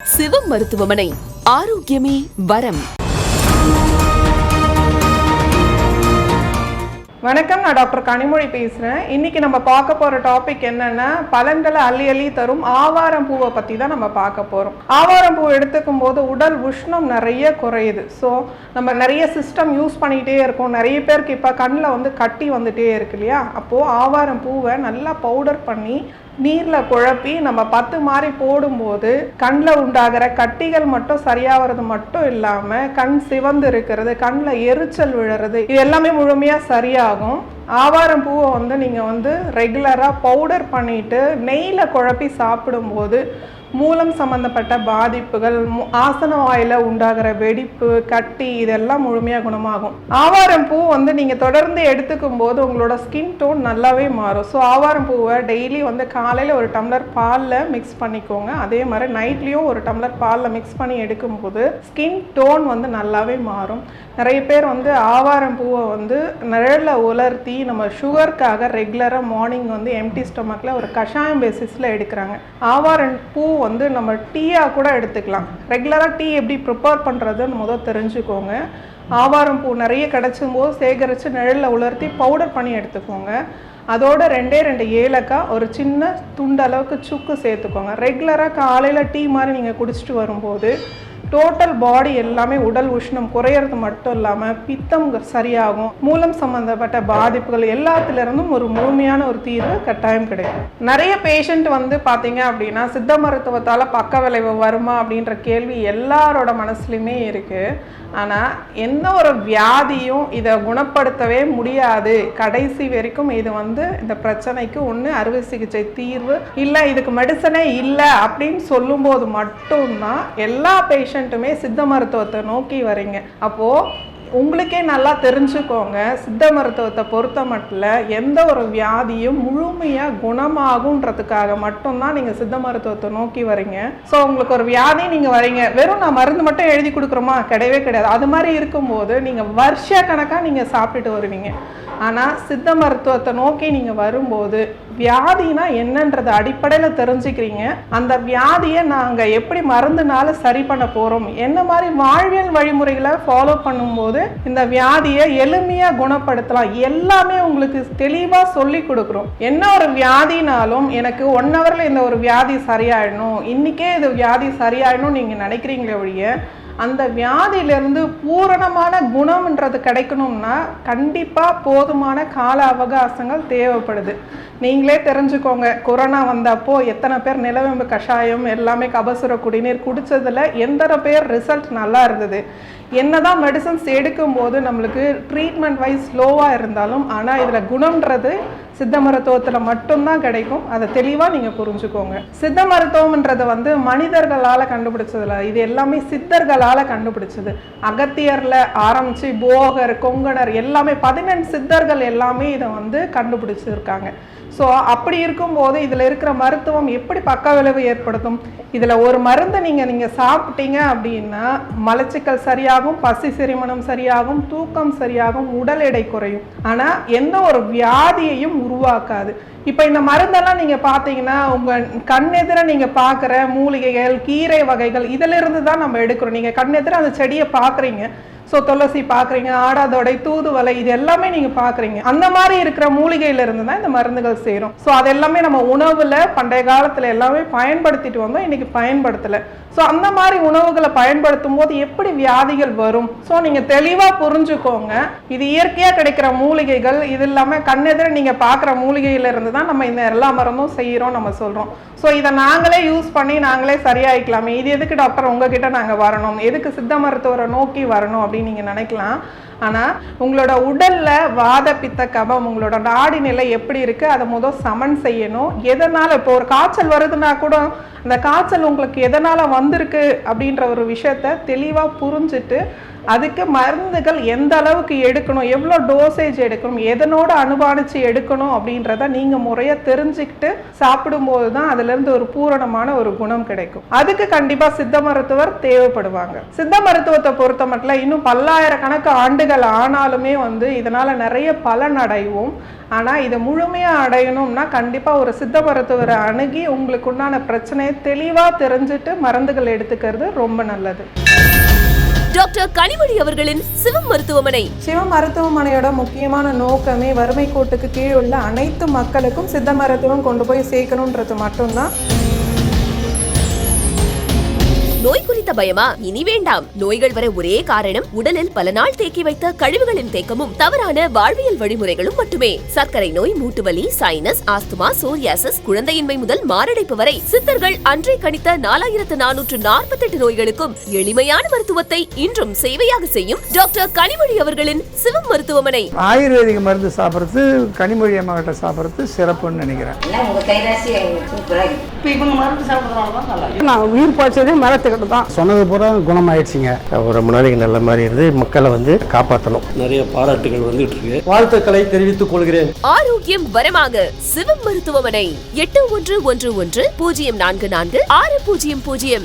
சிவம் மருத்துவமனை, ஆரோக்கியமே வரம். வணக்கம், நான் டாக்டர் கனிமொழி பேசுகிறேன். இன்றைக்கி நம்ம பார்க்க போகிற டாபிக் என்னென்னா, பலன்களை அள்ளி அள்ளி தரும் ஆவாரம் பூவை பற்றி தான் நம்ம பார்க்க போகிறோம். ஆவாரம் பூ எடுத்துக்கும் போது உடல் உஷ்ணம் நிறைய குறையுது. ஸோ நம்ம நிறைய சிஸ்டம் யூஸ் பண்ணிகிட்டே இருக்கோம். நிறைய பேருக்கு இப்போ கண்ணில் கட்டி வந்துகிட்டே இருக்கு இல்லையா? அப்போது ஆவாரம் பூவை நல்லா பவுடர் பண்ணி நீரில் குழப்பி நம்ம 10 மாதிரி போடும்போது கண்ணில் உண்டாகிற கட்டிகள் மட்டும் சரியாகிறது மட்டும் இல்லாமல் கண் சிவந்து இருக்கிறது, கண்ணில் எரிச்சல் விழுறது, இது எல்லாமே முழுமையாக சரியாகும். ஆவாரம் பூவை நீங்கள் ரெகுலராக பவுடர் பண்ணிவிட்டு நெய்யில் குழப்பி சாப்பிடும்போது மூலம் சம்பந்தப்பட்ட பாதிப்புகள், ஆசன வாயில உண்டாகிற வெடிப்பு, கட்டி, இதெல்லாம் முழுமையாக குணமாகும். ஆவாரம் பூ நீங்கள் தொடர்ந்து எடுத்துக்கும் போது உங்களோட ஸ்கின் டோன் நல்லாவே மாறும். ஸோ ஆவாரம் பூவை டெய்லி காலையில் ஒரு டம்ளர் பாலில் மிக்ஸ் பண்ணிக்கோங்க. அதே மாதிரி நைட்லேயும் ஒரு டம்ளர் பாலில் மிக்ஸ் பண்ணி எடுக்கும்போது ஸ்கின் டோன் நல்லாவே மாறும். நிறைய பேர் ஆவாரம் பூவை நிழலில் உலர்த்தி நம்ம சுகருக்காக ரெகுலராக மார்னிங் எம்டி ஸ்டொமக்கில் ஒரு கஷாயம் பேசிஸில் எடுக்கிறாங்க. ஆவாரம் பூ நம்ம டீயாக கூட எடுத்துக்கலாம். ரெகுலராக டீ எப்படி ப்ரிப்பேர் பண்ணுறதுன்னு முதல் தெரிஞ்சுக்கோங்க. ஆவாரம் பூ நிறைய கிடைச்சும் போது சேகரித்து நிழலில் உலர்த்தி பவுடர் பண்ணி எடுத்துக்கோங்க. அதோட 2 ஏலக்காய், ஒரு சின்ன துண்டளவுக்கு சுக்கு சேர்த்துக்கோங்க. ரெகுலராக காலையில் டீ மாதிரி நீங்கள் குடிச்சிட்டு வரும்போது டோட்டல் பாடி எல்லாமே உடல் உஷ்ணம் குறையிறது மட்டும் இல்லாமல் பித்தம் சரியாகும். மூலம் சம்பந்தப்பட்ட பாதிப்புகள் எல்லாத்திலிருந்தும் ஒரு முழுமையான ஒரு தீர்வு கட்டாயம் கிடைக்கும். நிறைய பேஷண்ட் பார்த்தீங்க அப்படின்னா சித்த மருத்துவத்தால் பக்க விளைவு வருமா அப்படின்ற கேள்வி எல்லாரோட மனசுலையுமே இருக்குது. ஆனால் எந்த ஒரு வியாதியும் இதை குணப்படுத்தவே முடியாது. கடைசி வரைக்கும் இது இந்த பிரச்சனைக்கு ஒன்று அறுவை சிகிச்சை தீர்வு இல்லை, இதுக்கு மெடிசனே இல்லை அப்படின்னு சொல்லும்போது மட்டும்தான் எல்லா பேஷண்ட்டுமே சித்த மருத்துவத்தை நோக்கி வரீங்க. அப்போது உங்களுக்கே நல்லா தெரிஞ்சுக்கோங்க, சித்த மருத்துவத்தை பொறுத்த மட்டும் எந்த ஒரு வியாதியும் முழுமையாக குணமாகுன்றதுக்காக மட்டும்தான் நீங்கள் சித்த மருத்துவத்தை நோக்கி வரீங்க. ஸோ உங்களுக்கு ஒரு வியாதி நீங்கள் வரீங்க, வெறும் நான் மருந்து மட்டும் எழுதி கொடுக்குறோமா? கிடையவே கிடையாது. அது மாதிரி இருக்கும்போது நீங்கள் வருஷ கணக்காக நீங்கள் சாப்பிட்டுட்டு வருவீங்க. ஆனால் சித்த மருத்துவத்தை நோக்கி நீங்கள் வரும்போது வியாதினா என்னன்றது அடிப்படையில் தெரிஞ்சுக்கிறீங்க. அந்த வியாதியை நாங்கள் எப்படி மருந்துனால சரி பண்ண போகிறோம், என்ன மாதிரி வாழ்வியல் வழிமுறைகளை ஃபாலோ பண்ணும்போது இந்த வியாதியை எளிமையாக குணப்படுத்தலாம், எல்லாமே உங்களுக்கு தெளிவாக சொல்லி கொடுக்குறோம். என்ன ஒரு வியாதினாலும் எனக்கு 1 ஹவரில் இந்த ஒரு வியாதி சரியாயிடணும், இன்றைக்கே இது வியாதி சரியாயிடணும் நீங்கள் நினைக்கிறீங்களே ஒழிய அந்த வியாதியிலிருந்து பூரணமான குணம்ன்றது கிடைக்கணும்னா கண்டிப்பாக போதுமான கால அவகாசங்கள் தேவைப்படுது. நீங்களே தெரிஞ்சுக்கோங்க, கொரோனா வந்தப்போ எத்தனை பேர் நிலவேம்பு கஷாயம் எல்லாமே கபசுர குடிநீர் குடித்ததில் எத்தனை பேர் ரிசல்ட் நல்லா இருந்தது. என்னதான் மெடிசன்ஸ் எடுக்கும்போது நம்மளுக்கு ட்ரீட்மெண்ட் வைஸ் ஸ்லோவாக இருந்தாலும் ஆனால் இதில் குணம்ன்றது சித்த மருத்துவத்தில் மட்டும்தான் கிடைக்கும். அதை தெளிவாக நீங்கள் புரிஞ்சுக்கோங்க. சித்த மருத்துவம்ன்றது மனிதர்களால் கண்டுபிடிச்சதில்ல, இது எல்லாமே சித்தர்களால் கண்டுபிடிச்சது. அகத்தியரில் ஆரம்பித்து போகர், கொங்கணர் எல்லாமே 18 சித்தர்கள் எல்லாமே இதை கண்டுபிடிச்சிருக்காங்க. ஸோ அப்படி இருக்கும்போது இதில் இருக்கிற மருத்துவம் எப்படி பக்க விளைவு ஏற்படுத்தும்? இதில் ஒரு மருந்து நீங்கள் சாப்பிட்டீங்க அப்படின்னா மலச்சிக்கல் சரியாகும், பசி செரிமனம் சரியாகும், தூக்கம் சரியாகும், உடல் எடை குறையும். ஆனால் எந்த ஒரு வியாதியையும் உருவாக்காது. இப்போ இந்த மருந்தெல்லாம் நீங்கள் பார்த்தீங்கன்னா உங்கள் கண்ணெதிர நீங்கள் பார்க்குற மூலிகைகள், கீரை வகைகள் இதிலிருந்து தான் நம்ம எடுக்கிறோம். நீங்கள் கண்ணெதிர அந்த செடியை பார்க்குறீங்க. ஸோ துளசி பார்க்குறீங்க, ஆடாதொடை, தூதுவளை, இது எல்லாமே நீங்கள் பார்க்குறீங்க. அந்த மாதிரி இருக்கிற மூலிகையிலிருந்து தான் இந்த மருந்துகள் செய்கிறோம். ஸோ அது எல்லாமே நம்ம உணவில் பண்டைய காலத்தில் எல்லாமே பயன்படுத்திட்டு வந்தோம், இன்றைக்கி பயன்படுத்தலை. ஸோ அந்த மாதிரி உணவுகளை பயன்படுத்தும் போது எப்படி வியாதிகள் வரும்? ஸோ நீங்கள் தெளிவாக புரிஞ்சுக்கோங்க. இது இயற்கையாக கிடைக்கிற மூலிகைகள், இது இல்லாமல் கண்ணெதிர நீங்கள் பார்க்குற மூலிகையிலிருந்து தான் நம்ம இந்த எல்லா மருந்தும் செய்கிறோம் நம்ம சொல்கிறோம். ஸோ இதை நாங்களே யூஸ் பண்ணி நாங்களே சரியாயிக்கலாமே, இது எதுக்கு டாக்டர் உங்ககிட்ட நாங்கள் வரணும், எதுக்கு சித்த மருத்துவரை நோக்கி வரணும் அப்படின்னு நீங்கள் நினைக்கலாம். ஆனால் உங்களோட உடலில் வாத பித்த கபம், உங்களோட நாடி நிலை எப்படி இருக்குது அதை முதல் சமன் செய்யணும். எதனால் இப்போ ஒரு காய்ச்சல் வருதுன்னா கூட அந்த காய்ச்சல் உங்களுக்கு எதனால் வந்திருக்கு அப்படின்ற ஒரு விஷயத்த தெளிவாக புரிஞ்சுட்டு அதுக்கு மருந்துகள் எந்த அளவுக்கு எடுக்கணும், எவ்வளோ டோசேஜ் எடுக்கணும், எதனோட அனுபானிச்சு எடுக்கணும் அப்படின்றத நீங்கள் முறையாக தெரிஞ்சுக்கிட்டு சாப்பிடும்போது தான் அதுலேருந்து ஒரு பூரணமான ஒரு குணம் கிடைக்கும். அதுக்கு கண்டிப்பாக சித்த மருத்துவர் தேவைப்படுவாங்க. சித்த மருத்துவத்தை பொறுத்த மட்டும் இன்னும் பல்லாயிரக்கணக்கு ஆண்டுகள் ஆனாலுமே இதனால் நிறைய பலன் அடைவோம். ஆனால் இதை முழுமையாக அடையணும்னா கண்டிப்பாக ஒரு சித்த மருத்துவரை அணுகி உங்களுக்கு உண்டான பிரச்சனையை தெளிவாக தெரிஞ்சுட்டு மருந்துகள் எடுத்துக்கிறது ரொம்ப நல்லது. டாக்டர் கனிமொழி அவர்களின் சிவம் மருத்துவமனை. சிவம் மருத்துவமனையோட முக்கியமான நோக்கமே வறுமை கோட்டுக்கு கீழ் உள்ள அனைத்து மக்களுக்கும் சித்த மருத்துவம் கொண்டு போய் சேர்க்கணுன்றது மட்டும்தான். நோய் குறித்த பயமா? இனி வேண்டாம். நோய்கள் வர ஒரே காரணம் உடலில் பல நாள் தேக்கி வைத்த கழிவுகளின் தேக்கமும் தவறான வாழ்வியல் வழிமுறைகளும் மட்டுமே. சர்க்கரை நோய், மூட்டுவலி, சைனஸ், ஆஸ்துமா, சோரியாசிஸ், குழந்தையின்மை முதல் மாரடைப்பு வரை சித்தர்கள் அன்றே கணித்த 4448 நோய்களுக்கும் எளிமையான மருத்துவத்தை இன்றும் சேவையாக செய்யும் டாக்டர் கனிமொழி அவர்களின் சிவம் மருத்துவமனை. ஆயுர்வேதிக மருந்து சாப்பிட்றது, கனிமொழி அம்மா கிட்ட சாப்பிட்றது சிறப்புன்னு நினைக்கிறேன். நான் உயிர் பாய்ச்சதே மரத்துக்கிட்ட தான். சொன்னது பூரா குணமாயிடுச்சுங்க. ரொம்ப நாளைக்கு நல்ல மாதிரி இருந்து மக்களை காப்பாற்றணும். நிறைய பாராட்டுகள் வந்துட்டு இருக்கு. வாழ்த்துக்களை தெரிவித்துக் கொள்கிறேன். ஆரோக்கியம் வரமாக சிவம் மருத்துவமனை 8111 044 6000.